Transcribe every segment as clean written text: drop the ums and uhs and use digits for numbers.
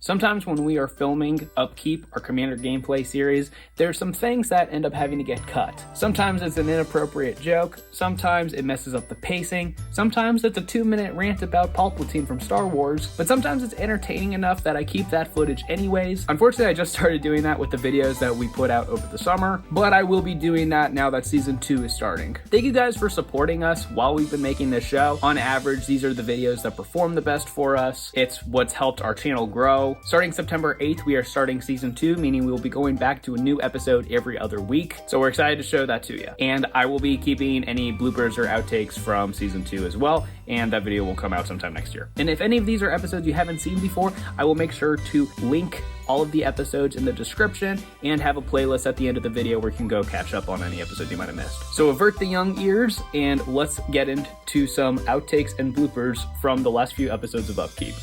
Sometimes when we are filming Upkeep, our Commander gameplay series, there's some things that end up having to get cut. Sometimes it's an inappropriate joke, sometimes it messes up the pacing, sometimes it's a 2-minute rant about Palpatine from Star Wars, but sometimes it's entertaining enough that I keep that footage anyways. Unfortunately, I just started doing that with the videos that we put out over the summer, but I will be doing that now that season 2 is starting. Thank you guys for supporting us while we've been making this show. On average, these are the videos that perform the best for us. It's what's helped our channel grow. Starting September 8th, we are starting season 2, meaning we will be going back to a new episode every other week. So we're excited to show that to you. And I will be keeping any bloopers or outtakes from season 2 as well, and that video will come out sometime next year. And if any of these are episodes you haven't seen before, I will make sure to link all of the episodes in the description and have a playlist at the end of the video where you can go catch up on any episode you might have missed. So avert the young ears and let's get into some outtakes and bloopers from the last few episodes of Upkeep.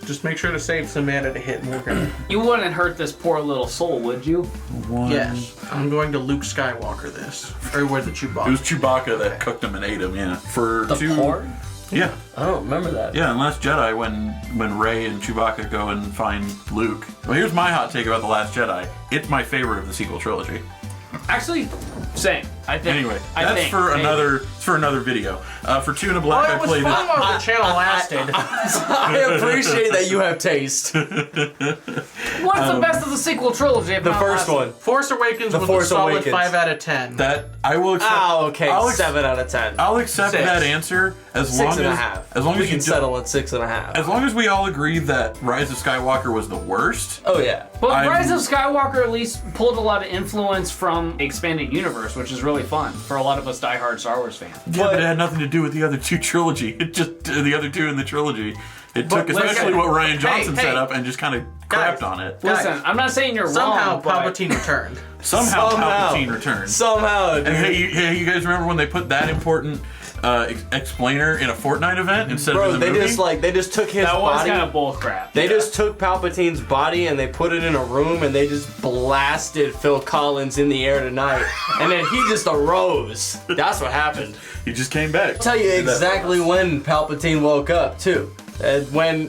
Just make sure to save some mana to hit, and we're gonna... You wouldn't hurt this poor little soul, would you? Yes. I'm going to Luke Skywalker this. Or was it Chewbacca? It was Chewbacca that cooked him and ate him, yeah. For the pork? Yeah. I don't remember that. Yeah, in Last Jedi, when Rey and Chewbacca go and find Luke. Well, here's my hot take about The Last Jedi. It's my favorite of the sequel trilogy. Actually, same. I think. Anyway, that's for another video. For Two and a Black, I played it. It was fun while the channel lasted. I appreciate that you have taste. What's the best of the sequel trilogy? The first one. Force Awakens was a solid 5 out of 10. That I will accept. Oh, okay. 7 out of 10. I'll accept that answer as long as 6.5. as long we as can you settle at 6.5. As long as we all agree that Rise of Skywalker was the worst. Oh yeah. But Rise of Skywalker at least pulled a lot of influence from Expanded Universe, which is really fun for a lot of us diehard Star Wars fans. Yeah, but it had nothing to do with the other two trilogy. It just the other two in the trilogy. It took especially what Rian Johnson set up and just kind of crapped on it. Listen, I'm not saying you're Somehow wrong. Palpatine returned. Somehow Palpatine returned. Somehow. Dude. And hey, you guys remember when they put that important explainer in a Fortnite event instead of in the movie? They just took his body. That was body. kind of bullcrap. They just took Palpatine's body and they put it in a room and they just blasted Phil Collins in the air tonight. And then he just arose. That's what happened. He just came back. I'll tell you exactly when Palpatine woke up too. When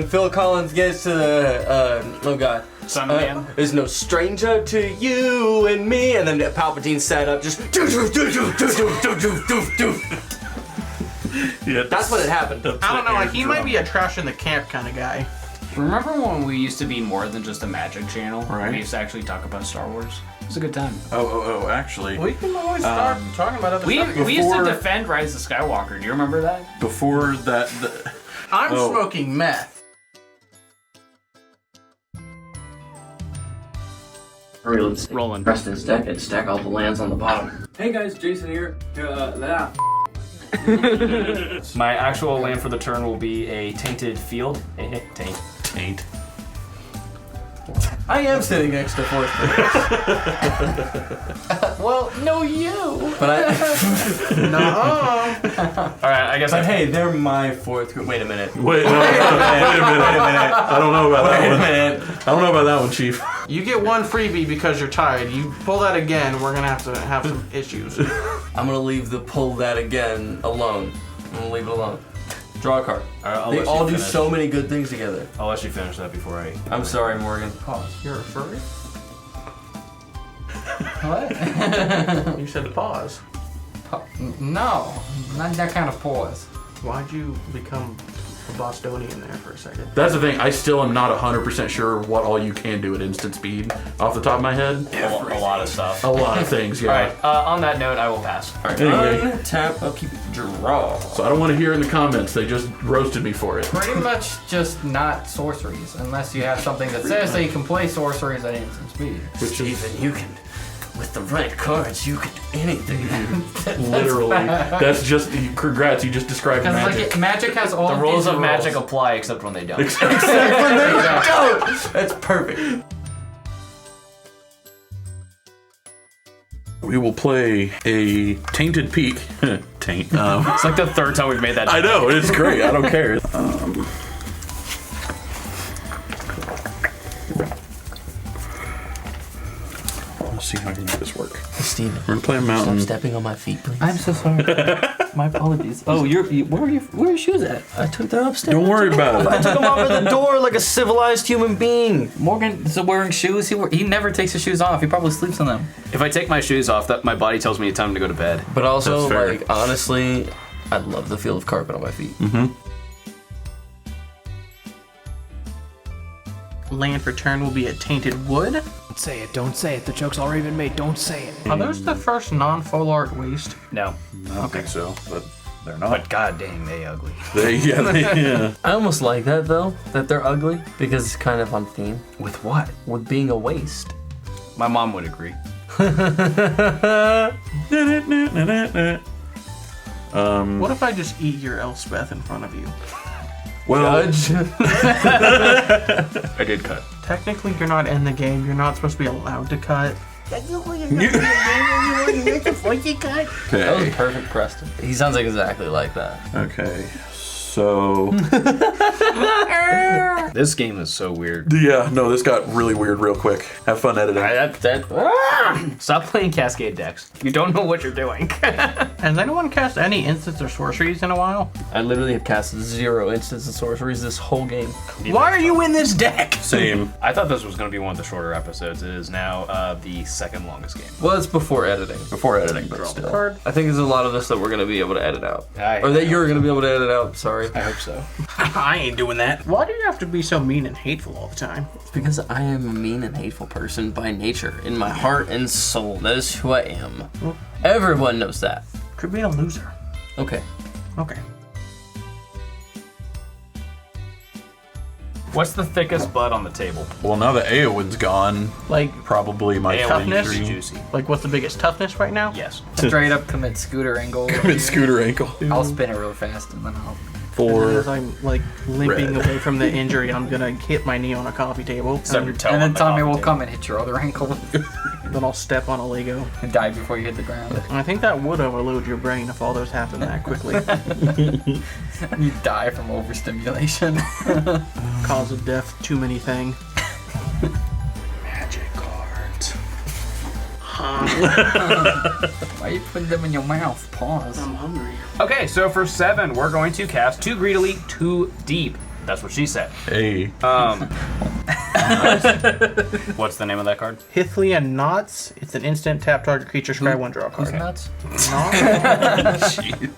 Phil Collins gets to the oh god. Sunman. There's no stranger to you and me, and then Palpatine sat up, just Yeah, that's when it happened. I don't know, like he might be a trash in the camp kind of guy. Remember when we used to be more than just a magic channel? Right. We used to actually talk about Star Wars. It was a good time. Actually. We can always start talking about other stuff. We used to defend Rise of Skywalker. Do you remember that? Before that... I'm smoking meth. Hurry, let's Rolling. Preston's deck and stack all the lands on the bottom. Hey guys, Jason here. My actual land for the turn will be a Tainted Field. Taint. I am sitting next to fourth place. Well, no, you. But Alright, I guess But hey, they're my fourth group. Wait a minute. Wait a minute. I don't know about that one. I don't know about that one, Chief. You get one freebie because you're tired. You pull that again, we're gonna have to have some issues. I'm gonna leave the pull that again alone. I'm gonna leave it alone. Draw a card. They all do so many good things together. I'll let you finish that before I... I'm sorry, Morgan. Pause. You're a furry? What? You said pause. No, not that kind of pause. Why'd you become a Bostonian there for a second? That's the thing. I still am not 100% sure what all you can do at instant speed off the top of my head. A lot of stuff. A lot of things, yeah. Alright, on that note, I will pass. Alright, Anyway. untap, upkeep, draw. So I don't want to hear in the comments. They just roasted me for it. Pretty much just not sorceries, unless you have something that says that you can play sorceries at instant speed. Steven, you can, with the right cards, you can do anything. Literally. That's just, congrats, you just described Because magic. like magic has all The of rules these of magic apply except when they don't. That's perfect. We will play a Tainted Peak. Taint. It's like the third time we've made that. I know, it's great. I don't care. see how I can make this work. Steven, We're gonna play a mountain. stop stepping on my feet, please. I'm so sorry. My apologies. Oh, where are your shoes at? I took them upstairs. Don't worry about I it. took them off at the door like a civilized human being. Morgan is wearing shoes. He never takes his shoes off. He probably sleeps in them. If I take my shoes off, that my body tells me it's time to go to bed. But also, That's fair. like, honestly, I love the feel of carpet on my feet. Land for turn will be a tainted wood. Don't say it, don't say it. The joke's already been made. Don't say it. Are those the first non-full art waste? No. I don't think so, but they're not. But god dang, they ugly. Yeah. I almost like that, though, that they're ugly, because it's kind of on theme With what? with being a waste. My mom would agree. What if I just eat your Elspeth in front of you? Well, I did cut. Technically, you're not in the game. You're not supposed to be allowed to cut. That was okay. perfect, Preston. He sounds like exactly like that. Okay. So, This game is so weird. yeah, no, this got really weird real quick. Have fun editing. Stop playing Cascade decks. You don't know what you're doing. Has anyone cast any instants or sorceries in a while? I literally have casted 0 instants and sorceries this whole game. Why are you in this deck? Same. I thought this was going to be one of the shorter episodes. It is now the second longest game. Well, it's before editing. Before editing, but still. Card. I think there's a lot of this that we're going to be able to edit out. Or that you're going to be able to edit out, sorry. I hope so. I ain't doing that. Why do you have to be so mean and hateful all the time? It's because I am a mean and hateful person by nature, in my heart and soul. That is who I am. Everyone knows that. Could be a loser. Okay. Okay. What's the thickest bud on the table? Well, now that Eowyn's gone, Like probably my toughness? three. Juicy. Like, what's the biggest toughness right now? Yes. Straight up commit scooter angle. Commit scooter ankle. I'll spin it real fast and then I'll. For As I'm like limping Red. away from the injury, I'm gonna hit my knee on a coffee table. Stub your toe And on then the Tommy coffee will table. come and hit your other ankle Then I'll step on a Lego. and die before you hit the ground. And I think that would overload your brain if all those happened that quickly. You die from overstimulation. Cause of death, too many thing. magic cards. Why are you putting them in your mouth? Pause. I'm hungry. Okay, so for 7, we're going to cast 2 greedily, 2 deep. That's what she said. Hey. What's the name of that card? Hithlia Knots. It's an instant tap target creature, scry 1, draw a card. Who's nuts? Knots? Jeez.